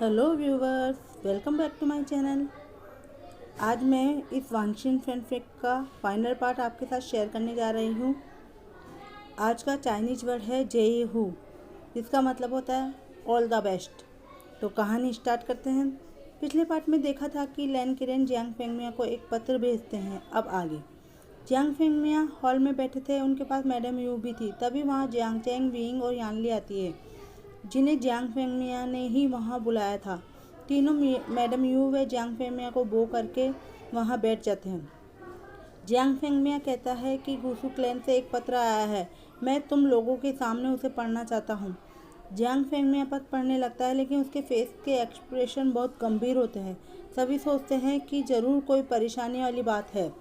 Hello viewers, welcome back to my channel. आज मैं इस वांगशिन फैनफिक का फाइनल पार्ट आपके साथ शेयर करने जा रही हूँ। आज का चाइनीज वर्ड है जेई हू, जिसका मतलब होता है ऑल द बेस्ट। तो कहानी स्टार्ट करते हैं। पिछले पार्ट में देखा था कि लैन किरेन जियांग फेंगमिया को एक पत्र भेजते हैं। अब आगे जियांग फेंगमिया हॉल में बैठे थे, उनके पास मैडम यू भी थी। तभी वहाँ जियांग चैंग, विंग और यानली आती है, जिन्हें जियांग फेंगमिया ने ही वहाँ बुलाया था। तीनों मैडम यू व जियांग फेंगमिया को बो करके वहाँ बैठ जाते हैं। जियांग फेंगमिया कहता है कि गुसू क्लैन से एक पत्र आया है, मैं तुम लोगों के सामने उसे पढ़ना चाहता हूँ। जियांग फेंगमिया पत्र पढ़ने लगता है, लेकिन उसके फेस के एक्सप्रेशन बहुत गंभीर होते हैं। सभी सोचते हैं कि ज़रूर कोई परेशानी वाली बात है।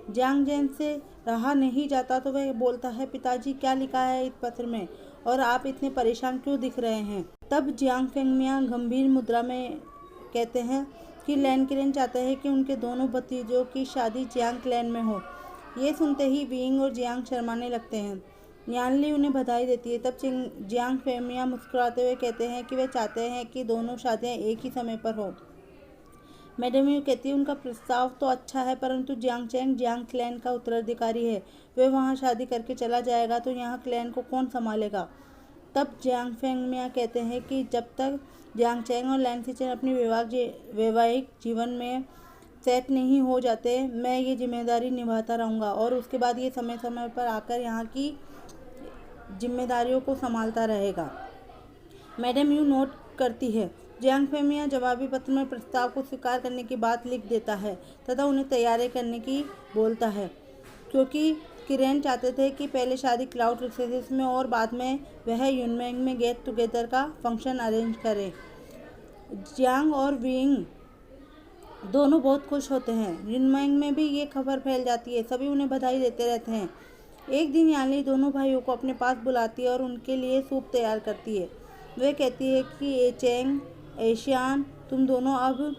जियांग जैन से रहा नहीं जाता तो वह बोलता है, पिताजी क्या लिखा है इस पत्र में, और आप इतने परेशान क्यों दिख रहे हैं। तब जियांग फेंगमिया गंभीर मुद्रा में कहते हैं कि लैन किरेन चाहते हैं कि उनके दोनों भतीजों की शादी जियांग क्लैन में हो। ये सुनते ही विंग और जियांग शर्माने लगते हैं। यानली उन्हें बधाई देती है। तब जियांग फेंगमिया मुस्कुराते हुए कहते हैं कि वे चाहते हैं कि दोनों शादियाँ एक ही समय पर हो। मैडम यू कहती है, उनका प्रस्ताव तो अच्छा है, परंतु जियांग चैंग जियांग क्लैन का उत्तराधिकारी है। वे वहाँ शादी करके चला जाएगा तो यहाँ क्लैन को कौन संभालेगा। तब जियांग फेंगमिया कहते हैं कि जब तक जियांग चैंग और लैन सिचेन अपनी वैवाहिक जीवन में सेट नहीं हो जाते, मैं ये जिम्मेदारी निभाता रहूँगा, और उसके बाद ये समय समय पर आकर यहाँ की जिम्मेदारियों को संभालता रहेगा। मैडम यू नोट करती है। जियांग फेंगमिया जवाबी पत्र में प्रस्ताव को स्वीकार करने की बात लिख देता है तथा उन्हें तैयारी करने की बोलता है, क्योंकि किरेन चाहते थे कि पहले शादी क्लाउड रिसेस में और बाद में वह यूनमेंग में गेट टुगेदर का फंक्शन अरेंज करें। जियांग और विंग दोनों बहुत खुश होते हैं। यूनमेंग में भी ये खबर फैल जाती है, सभी उन्हें बधाई देते रहते हैं। एक दिन यानली दोनों भाइयों को अपने पास बुलाती है और उनके लिए सूप तैयार करती है। वे कहती है कि ए चैंग, एशियान, तुम दोनों अब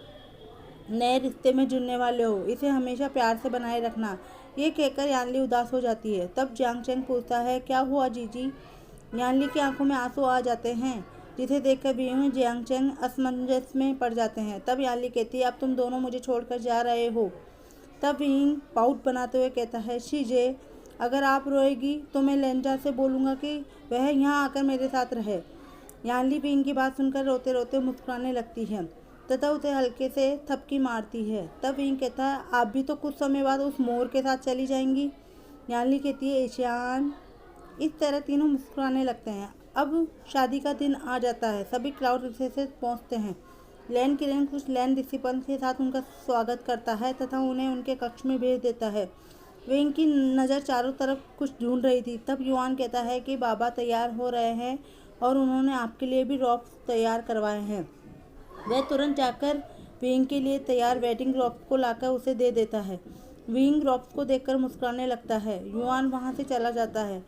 नए रिश्ते में जुड़ने वाले हो, इसे हमेशा प्यार से बनाए रखना। ये कहकर यानली उदास हो जाती है। तब जियांग चैंग पूछता है, क्या हुआ जीजी। यानली की आंखों में आंसू आ जाते हैं, जिसे देखकर विंग जियांग चैंग असमंजस में पड़ जाते हैं। तब यानली कहती है, अब तुम दोनों मुझे छोड़कर जा रहे हो। तब विंग पाउट बनाते हुए कहता है, शीजे, अगर आप रोएगी तो मैं लेंजा से बोलूँगा कि वह यहाँ आकर मेरे साथ रहे। यानली विंग की बात सुनकर रोते रोते मुस्कुराने लगती है तथा उसे हल्के से थपकी मारती है। तब विंग कहता है, आप भी तो कुछ समय बाद उस मोर के साथ चली जाएंगी। यानली कहती है, ईशान। इस तरह तीनों मुस्कुराने लगते हैं। अब शादी का दिन आ जाता है। सभी क्लाउड रिसेस पहुँचते हैं। लैन किरेन कुछ लैन डिसिपल्स के साथ उनका स्वागत करता है तथा उन्हें उनके कक्ष में भेज देता है। विंग की नज़र चारों तरफ कुछ ढूंढ रही थी। तब युआन कहता है कि बाबा तैयार हो रहे हैं और उन्होंने आपके लिए भी रॉब्स तैयार करवाए हैं। वह तुरंत जाकर विंग के लिए तैयार वेडिंग रॉब्स को लाकर उसे दे देता है। विंग रॉब्स को देखकर मुस्कुराने लगता है। युआन वहां से चला जाता है।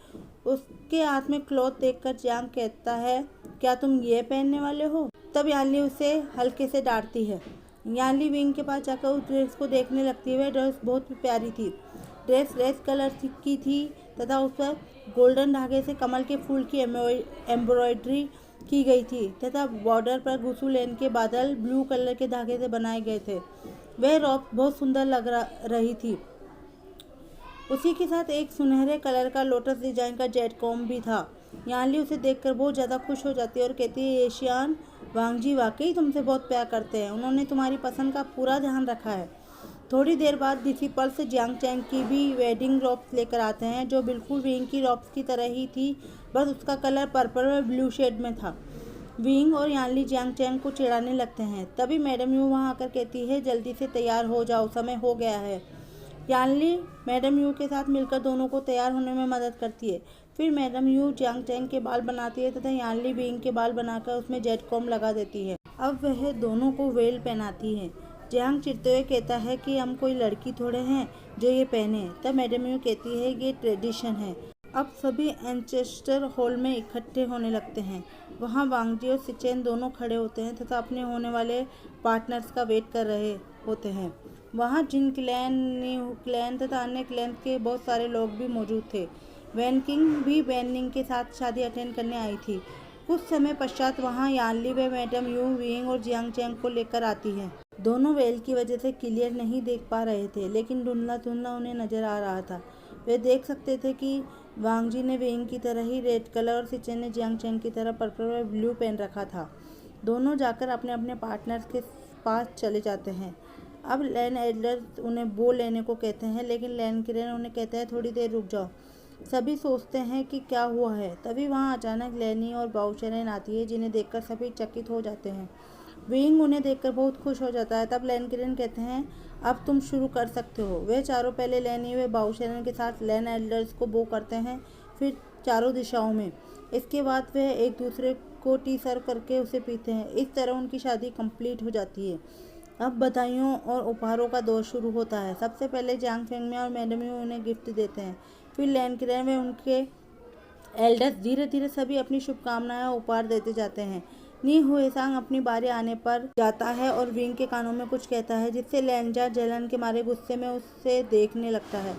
उसके हाथ में क्लॉथ देखकर जियांग कहता है, क्या तुम ये पहनने वाले हो। तब यानली उसे हल्के से डांटती है। यानली विंग के पास जाकर उस ड्रेस को देखने लगती है। वह ड्रेस बहुत प्यारी थी। ड्रेस रेड कलर की थी तथा उस पर गोल्डन धागे से कमल के फूल की एम्ब्रॉयडरी की गई थी तथा बॉर्डर पर गुसू लेन के बादल ब्लू कलर के धागे से बनाए गए थे। वह रॉब बहुत सुंदर लग रही थी। उसी के साथ एक सुनहरे कलर का लोटस डिजाइन का जेट कॉम भी था। यानली उसे देखकर बहुत ज़्यादा खुश हो जाती है और कहती है, एशियान, वांगजी वाकई तुमसे बहुत प्यार करते हैं, उन्होंने तुम्हारी पसंद का पूरा ध्यान रखा है। थोड़ी देर बाद डिसिपल्स जियांग चैंग की भी वेडिंग रॉब्स लेकर आते हैं, जो बिल्कुल विंग की रॉब्स की तरह ही थी, बस उसका कलर पर्पल और ब्लू शेड में था। विंग और यानली जियांग चैंग को चिढ़ाने लगते हैं। तभी मैडम यू वहाँ आकर कहती है, जल्दी से तैयार हो जाओ, समय हो गया है। यानली मैडम यू के साथ मिलकर दोनों को तैयार होने में मदद करती है। फिर मैडम यू जियांग चैंग के बाल बनाती है तथा यानली विंग के बाल बनाकर उसमें जेट कॉम लगा देती है। अब वह दोनों को वेल पहनाती है। जियांग चिढ़ते हुए कहता है कि हम कोई लड़की थोड़े हैं जो ये पहने। तब मैडम यू कहती है, ये ट्रेडिशन है। अब सभी एंचेस्टर हॉल में इकट्ठे होने लगते हैं। वहाँ वांगजी और सिचेन दोनों खड़े होते हैं तथा अपने होने वाले पार्टनर्स का वेट कर रहे होते हैं। वहाँ जिन क्लैन, न्यू क्लैन तथा अन्य क्लैन के बहुत सारे लोग भी मौजूद थे। वैन किंग भी वैन निंग के साथ शादी अटेंड करने आई थी। कुछ समय पश्चात वहाँ यानली व मैडम यू विंग और जियांग चैंग को लेकर आती है। दोनों वेल की वजह से क्लियर नहीं देख पा रहे थे, लेकिन धुंधला धुंधला उन्हें नजर आ रहा था। वे देख सकते थे कि वांग जी ने विंग की तरह ही रेड कलर और सिचेन ने जियांग चैंग की तरह पर्पल और ब्लू पहन रखा था। दोनों जाकर अपने अपने पार्टनर्स के पास चले जाते हैं। अब लैन एडलर उन्हें बो लेने को कहते हैं, लेकिन लैन किरण उन्हें कहता है थोड़ी देर रुक जाओ। सभी सोचते हैं कि क्या हुआ है। तभी वहाँ अचानक लैनी और बाउचरेन आती है, जिन्हें देखकर सभी चकित हो जाते हैं। विंग उन्हें देखकर बहुत खुश हो जाता है। तब लैन किरण कहते हैं अब तुम शुरू कर सकते हो। वे चारों पहले लैनी व बाउचरेन के साथ लैन एडलर्स को बो करते हैं, फिर चारों दिशाओं में। इसके बाद वे एक दूसरे को टी सर्व करके उसे पीते हैं। इस तरह उनकी शादी कंप्लीट हो जाती है। अब बधाइयों और उपहारों का दौर शुरू होता है। सबसे पहले जियांग फेंगमिया और मैडम यू उन्हें गिफ्ट देते हैं। फिर लैन किरण व उनके एल्डर्स धीरे धीरे सभी अपनी शुभकामनाएं और उपहार देते जाते हैं। नी हुएसांग अपनी बारी आने पर जाता है और विंग के कानों में कुछ कहता है, जिससे लैनजा जलन के मारे गुस्से में उससे देखने लगता है।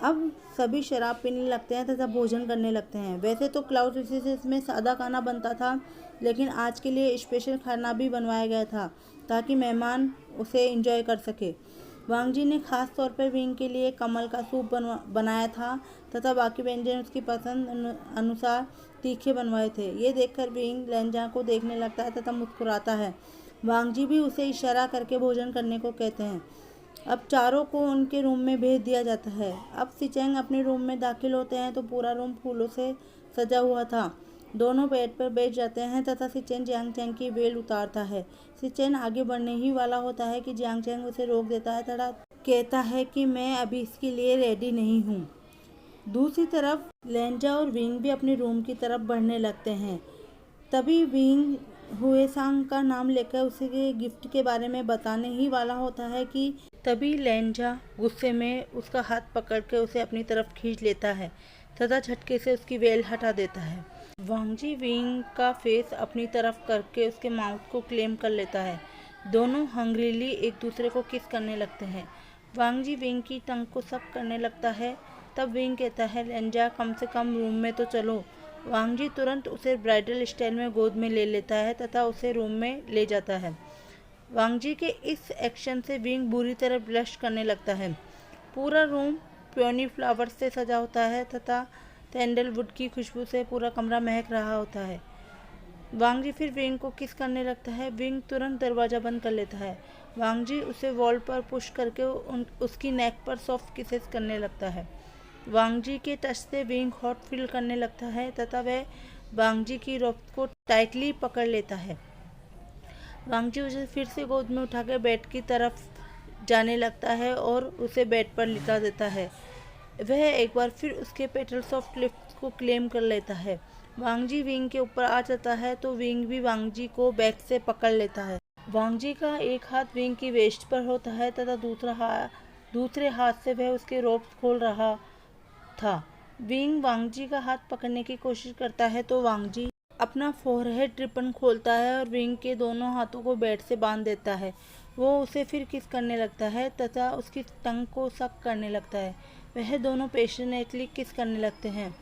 अब सभी शराब पीने लगते हैं तथा भोजन करने लगते हैं। वैसे तो क्लाउड रिसोर्सेज में सादा खाना बनता था, लेकिन आज के लिए स्पेशल खाना भी बनवाया गया था ताकि मेहमान उसे एंजॉय कर सके। वांग जी ने खास तौर पर विंग के लिए कमल का सूप बनाया था तथा बाकी व्यंजन उसकी पसंद अनुसार तीखे बनवाए थे। ये देखकर विंग लैनजा को देखने लगता है तथा मुस्कुराता है। वांग जी भी उसे इशारा करके भोजन करने को कहते हैं। अब चारों को उनके रूम में भेज दिया जाता है। अब सिचेंग अपने रूम में दाखिल होते हैं तो पूरा रूम फूलों से सजा हुआ था। दोनों बेड पर बैठ जाते हैं तथा सिचेन जियांग चैंग की बेल उतारता है। सिचेन आगे बढ़ने ही वाला होता है कि जियांग चैंग उसे रोक देता है तथा कहता है कि मैं अभी इसके लिए रेडी नहीं हूँ। दूसरी तरफ लैनजा और विंग भी अपने रूम की तरफ बढ़ने लगते हैं। तभी विंग हुएसांग का नाम लेकर उसे गिफ्ट के बारे में बताने ही वाला होता है कि तभी लैनजा गुस्से में उसका हाथ पकड़ के उसे अपनी तरफ खींच लेता है तथा झटके से उसकी वेल हटा देता है। वांग जी विंग का फेस अपनी तरफ करके उसके माउथ को क्लेम कर लेता है। दोनों हंग्रीली एक दूसरे को किस करने लगते हैं। वांग जी विंग की टंग को सक करने लगता है। तब विंग कहता है लैनजा कम से कम रूम में तो चलो। वांग जी तुरंत उसे ब्राइडल स्टाइल में गोद में ले लेता है तथा उसे रूम में ले जाता है। वांग जी के इस एक्शन से विंग बुरी तरह ब्लश करने लगता है। पूरा रूम प्योनी फ्लावर्स से सजा होता है तथा सैंडलवुड की खुशबू से पूरा कमरा महक रहा होता है। वांग जी फिर विंग को किस करने लगता है। विंग तुरंत दरवाज़ा बंद कर लेता है। वांग जी उसे वॉल पर पुश करके उसकी नेक पर सॉफ्ट किसेस करने लगता है। वांग जी के टच से विंग हॉट फील करने लगता है तथा वह वांग जी की रोब को टाइटली पकड़ लेता है। वांग जी उसे फिर से गोद में उठाकर बेड की तरफ जाने लगता है और उसे बेड पर लिटा देता है। वह एक बार फिर उसके पेटल्स ऑफ लिप्स को क्लेम कर लेता है। वांग जी विंग के ऊपर आ जाता है तो विंग भी वांग जी को बैक से पकड़ लेता है। वांग जी का एक हाथ विंग की वेस्ट पर होता है तथा दूसरे हाथ से वह उसके रोब्स खोल रहा था। विंग वांग जी का हाथ पकड़ने की कोशिश करता है तो वांग जी अपना फोरहेड रिबन खोलता है और विंग के दोनों हाथों को बेड से बांध देता है। वो उसे फिर किस करने लगता है तथा उसकी टंग को सक करने लगता है। वह दोनों पैशनेटली किस करने लगते हैं।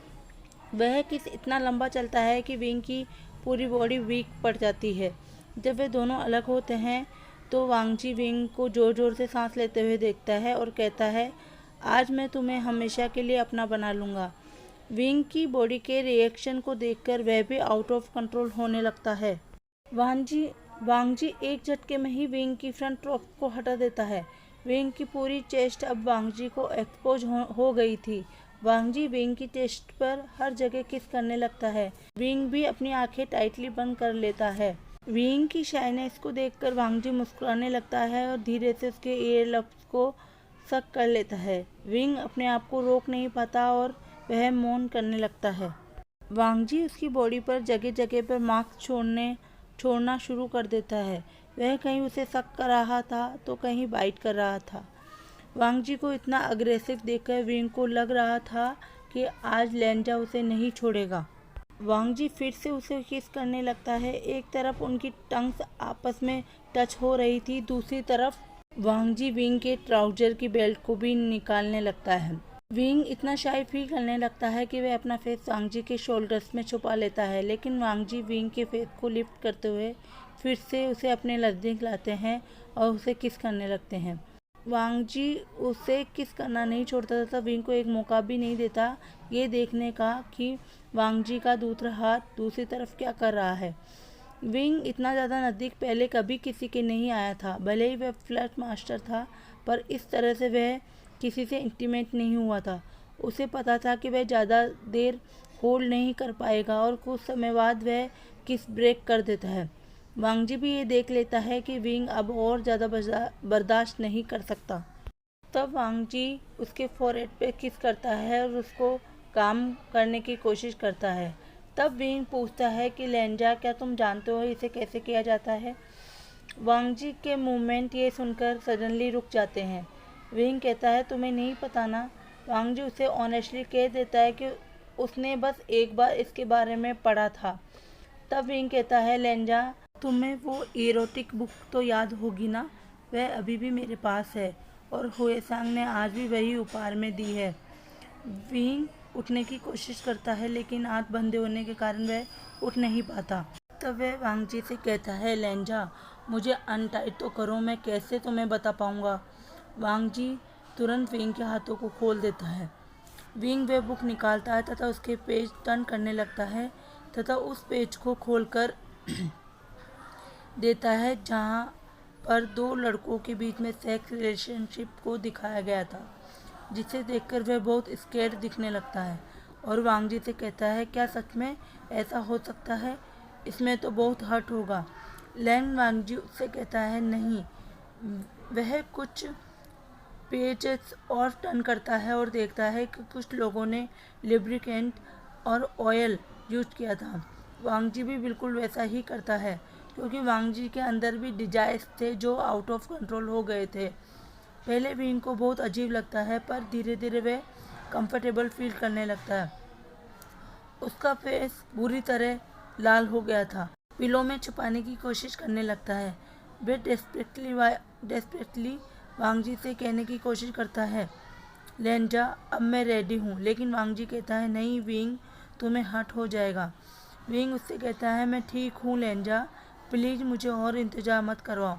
वह किस इतना लंबा चलता है कि विंग की पूरी बॉडी वीक पड़ जाती है। जब वे दोनों अलग होते हैं तो वांग जी विंग को जोर जोर से सांस लेते हुए देखता है और कहता है आज मैं तुम्हें हमेशा के लिए अपना बना लूँगा। विंग की बॉडी के रिएक्शन को देखकर वह भी आउट ऑफ कंट्रोल होने लगता है। वांग जी एक झटके में ही विंग की फ्रंट रोब को हटा देता है। विंग की पूरी चेस्ट अब वांग जी को एक्सपोज हो गई थी। वांग जी विंग की चेस्ट पर हर जगह किस करने लगता है। विंग भी अपनी आंखें टाइटली बंद कर लेता है। विंग की शाइनेस को देखकर वांग जी मुस्कुराने लगता है और धीरे से उसके ईयर लब्स को सक कर लेता है। विंग अपने आप को रोक नहीं पाता और वह मौन करने लगता है। वांग जी उसकी बॉडी पर जगह जगह पर मार्क्स छोड़ना शुरू कर देता है। वह कहीं उसे सक कर रहा था तो कहीं बाइट कर रहा था। वांग जी को इतना अग्रेसिव देखकर विंग को लग रहा था कि आज लैनजा उसे नहीं छोड़ेगा। वांग जी फिर से उसे किस करने लगता है। एक तरफ उनकी टंग्स आपस में टच हो रही थी, दूसरी तरफ वांग जी विंग के ट्राउजर की बेल्ट को भी निकालने लगता है। विंग इतना शाय फील करने लगता है कि वह अपना फेस वांगजी के शोल्डर्स में छुपा लेता है, लेकिन वांगजी विंग के फेस को लिफ्ट करते हुए फिर से उसे अपने नज़दीक लाते हैं और उसे किस करने लगते हैं। वांगजी उसे किस करना नहीं छोड़ता तथा विंग को एक मौका भी नहीं देता ये देखने का कि वांगजी का दूसरा हाथ दूसरी तरफ क्या कर रहा है। विंग इतना ज़्यादा नज़दीक पहले कभी किसी के नहीं आया था। भले ही वह फ्लर्ट मास्टर था, पर इस तरह से वह किसी से इंटीमेट नहीं हुआ था। उसे पता था कि वह ज़्यादा देर होल्ड नहीं कर पाएगा और कुछ समय बाद वह किस ब्रेक कर देता है। वांगजी भी ये देख लेता है कि विंग अब और ज़्यादा बर्दाश्त नहीं कर सकता। तब वांगजी उसके फोरहेड पे किस करता है और उसको काम करने की कोशिश करता है। तब विंग पूछता है कि लेंजा, क्या तुम जानते हो इसे कैसे किया जाता है? वांगजी के मूवमेंट ये सुनकर सडनली रुक जाते हैं। विंग कहता है, तुम्हें नहीं पता ना? वांगजी उसे ऑनेस्टली कह देता है कि उसने बस एक बार इसके बारे में पढ़ा था। तब विंग कहता है, लेंजा, तुम्हें वो एरोटिक बुक तो याद होगी ना? वह अभी भी मेरे पास है और हुएसांग ने आज भी वही उपहार में दी है। विंग उठने की कोशिश करता है, लेकिन हाथ बंधे होने के कारण वह उठ नहीं पाता। तब वह वांगजी से कहता है, लेंजा, मुझे अनटाई तो करो, मैं कैसे तुम्हें बता पाऊंगा? वांगजी तुरंत विंग के हाथों को खोल देता है। विंग वह बुक निकालता है तथा उसके पेज टर्न करने लगता है तथा उस पेज को खोलकर देता है जहां पर दो लड़कों के बीच में सेक्स रिलेशनशिप को दिखाया गया था, जिसे देखकर वह बहुत स्कैर्ड दिखने लगता है और वांगजी से कहता है, क्या सच में ऐसा हो सकता है? इसमें तो बहुत हर्ट होगा। लैंग वांगजी उससे कहता है, नहीं। वह कुछ पेजेस और टर्न करता है और देखता है कि कुछ लोगों ने लिब्रिकेंट और ऑयल यूज किया था। वांगजी भी बिल्कुल वैसा ही करता है, क्योंकि वांगजी के अंदर भी डिजायर्स थे जो आउट ऑफ कंट्रोल हो गए थे। पहले विंग को बहुत अजीब लगता है, पर धीरे धीरे वह कंफर्टेबल फील करने लगता है। उसका फेस बुरी तरह लाल हो गया था। पिलो में छुपाने की कोशिश करने लगता है। वह डेस्परेटली वांगजी से कहने की कोशिश करता है, लेंजा, अब मैं रेडी हूँ। लेकिन वांगजी कहता है, नहीं विंग, तुम्हें हर्ट हो जाएगा। विंग उससे कहता है, मैं ठीक हूँ लेंजा, प्लीज़ मुझे और इंतज़ार मत करवाओ।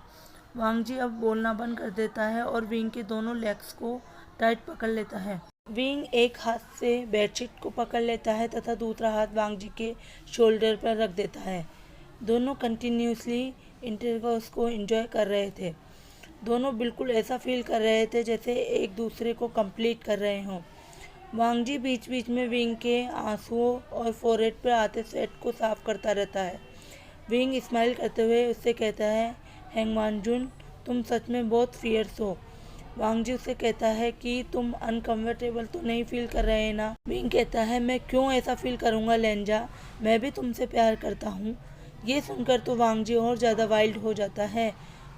वांगजी अब बोलना बंद कर देता है और विंग के दोनों लेग्स को टाइट पकड़ लेता है। विंग एक हाथ से बेडशीट को पकड़ लेता है तथा दूसरा हाथ वांगजी के शोल्डर पर रख देता है। दोनों कंटिन्यूसली इंटरकोर्स को एंजॉय कर रहे थे। दोनों बिल्कुल ऐसा फील कर रहे थे जैसे एक दूसरे को कंप्लीट कर रहे हों। वांगजी बीच बीच में विंग के आंसुओं और फोरहेड पर आते स्वेट को साफ करता रहता है। विंग स्माइल करते हुए उससे कहता है, हैंगमानजुन, तुम सच में बहुत फियर्स हो। वांगजी उससे कहता है कि तुम अनकंफर्टेबल तो नहीं फील कर रहे हैं ना? विंग कहता है, मैं क्यों ऐसा फील करूँगा लेंजा, मैं भी तुमसे प्यार करता हूँ। ये सुनकर तो वांगजी और ज़्यादा वाइल्ड हो जाता है।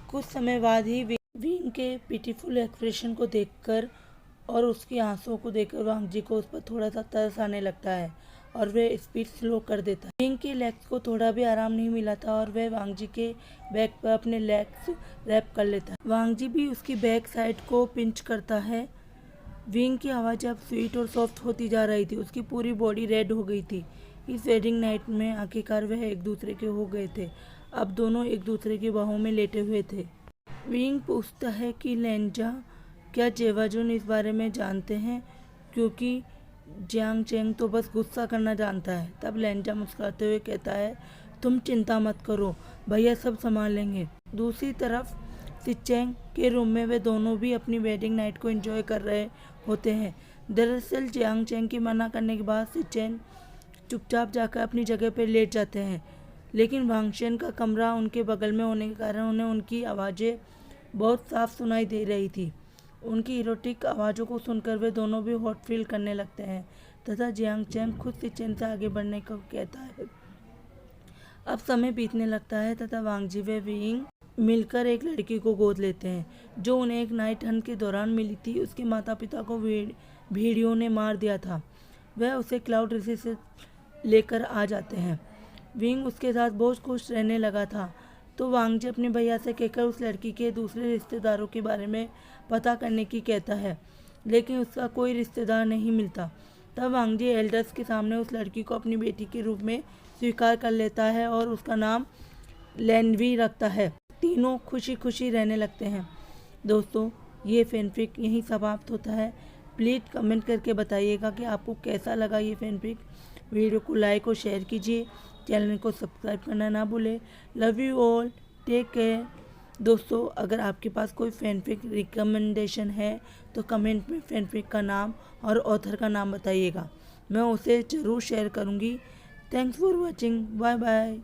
कुछ समय बाद ही विंग के पिटीफुल एक्सप्रेशन को देखकर और उसकी आंसुओं को देखकर वांगजी को उस पर थोड़ा सा तरस आने लगता है और वह स्पीड स्लो कर देता है। विंग के लेग्स को थोड़ा भी आराम नहीं मिला था और वह वांगजी के बैक पर अपने लेग्स रैप कर लेता है। वांगजी भी उसकी बैक साइड को पिंच करता है। विंग की आवाज़ अब स्वीट और सॉफ्ट होती जा रही थी। उसकी पूरी बॉडी रेड हो गई थी। इस वेडिंग नाइट में आखिरकार वह एक दूसरे के हो गए थे। अब दोनों एक दूसरे की बाहों में लेटे हुए थे। विंग पूछता है कि लेंजा, क्या जेवाजुन इस बारे में जानते हैं? क्योंकि जियांग चेंग तो बस गुस्सा करना जानता है। तब लेंजा मुस्कुराते हुए कहता है, तुम चिंता मत करो, भैया सब संभाल लेंगे। दूसरी तरफ सिचेंग के रूम में वे दोनों भी अपनी वेडिंग नाइट को एंजॉय कर रहे होते हैं। दरअसल जियांग चेंग की मना करने के बाद सिचेंग चुपचाप जाकर अपनी जगह पर लेट जाते हैं, लेकिन वांगशन का कमरा उनके बगल में होने के कारण उन्हें उनकी आवाज़ें बहुत साफ सुनाई दे रही थी। उनकी इरोटिक आवाज़ों को सुनकर वे दोनों भी हॉट फील करने लगते हैं तथा जियांग चेंग खुद सिचेन से आगे बढ़ने को कहता है। अब समय बीतने लगता है तथा वांगजी व विंग मिलकर एक लड़की को गोद लेते हैं जो उन्हें एक नाइट हंट के दौरान मिली थी। उसके माता पिता को भेड़ियों ने मार दिया था। वह उसे क्लाउड रिसी से लेकर आ जाते हैं। विंग उसके साथ बहुत खुश रहने लगा था, तो वांगजी अपने भैया से कहकर उस लड़की के दूसरे रिश्तेदारों के बारे में पता करने की कहता है। लेकिन उसका कोई रिश्तेदार नहीं मिलता। तब वांग जी एल्डर्स के सामने उस लड़की को अपनी बेटी के रूप में स्वीकार कर लेता है और उसका नाम लैनवी रखता है। तीनों खुशी खुशी रहने लगते हैं। दोस्तों, ये फैनफिक यहीं समाप्त होता है। प्लीज़ कमेंट करके बताइएगा कि आपको कैसा लगा ये फैनफिक। वीडियो को लाइक और शेयर कीजिए। चैनल को सब्सक्राइब करना ना भूलें। Love you all, take care. दोस्तों, अगर आपके पास कोई फैनफिक रिकमेंडेशन है तो कमेंट में फैनफिक का नाम और ऑथर का नाम बताइएगा, मैं उसे ज़रूर शेयर करूँगी। Thanks for watching, bye bye.